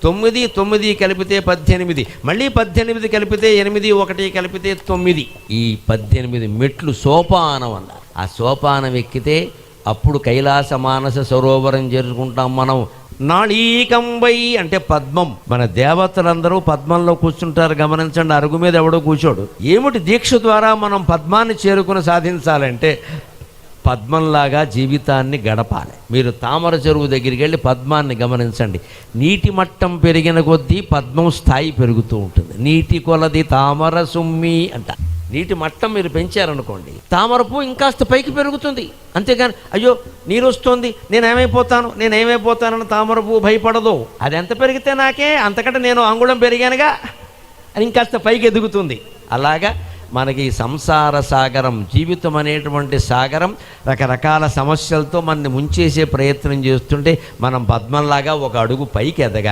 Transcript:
9 9 కలిపితే 18, మళ్ళీ 18 కలిపితే 8 1 కలిపితే 9. ఈ 18 మెట్లు సోపానం అన్నారు. ఆ సోపానం ఎక్కితే అప్పుడు కైలాస మానస సరోవరం చేరుకుంటాం మనం. నాళీకంబై అంటే పద్మం. మన దేవతలందరూ పద్మంలో కూర్చుంటారు, గమనించండి. అరుగు మీద ఎవడో కూర్చోడు. ఏమిటి దీక్ష ద్వారా మనం పద్మాన్ని చేరుకుని సాధించాలంటే పద్మంలాగా జీవితాన్ని గడపాలి. మీరు తామర చెరువు దగ్గరికి వెళ్ళి పద్మాన్ని గమనించండి. నీటి మట్టం పెరిగిన కొద్దీ పద్మం స్థాయి పెరుగుతూ ఉంటుంది. నీటి కొలది తామర సుమ్మి అంట. నీటి మట్టం మీరు పెంచారనుకోండి, తామర పువ్వు ఇంకాస్త పైకి పెరుగుతుంది. అంతేగాని అయ్యో నీరు వస్తుంది నేనేమైపోతానని తామర పువ్వు భయపడదు. అది ఎంత పెరిగితే నాకే, అంతకంటే నేను అంగుళం పెరిగానుగా అని ఇంకాస్త పైకి ఎదుగుతుంది. అలాగా మనకి సంసార సాగరం, జీవితం అనేటువంటి సాగరం రకరకాల సమస్యలతో మనని ముంచేసే ప్రయత్నం చేస్తుంటే మనం పద్మంలాగా ఒక అడుగు పైకి ఎదగాలి.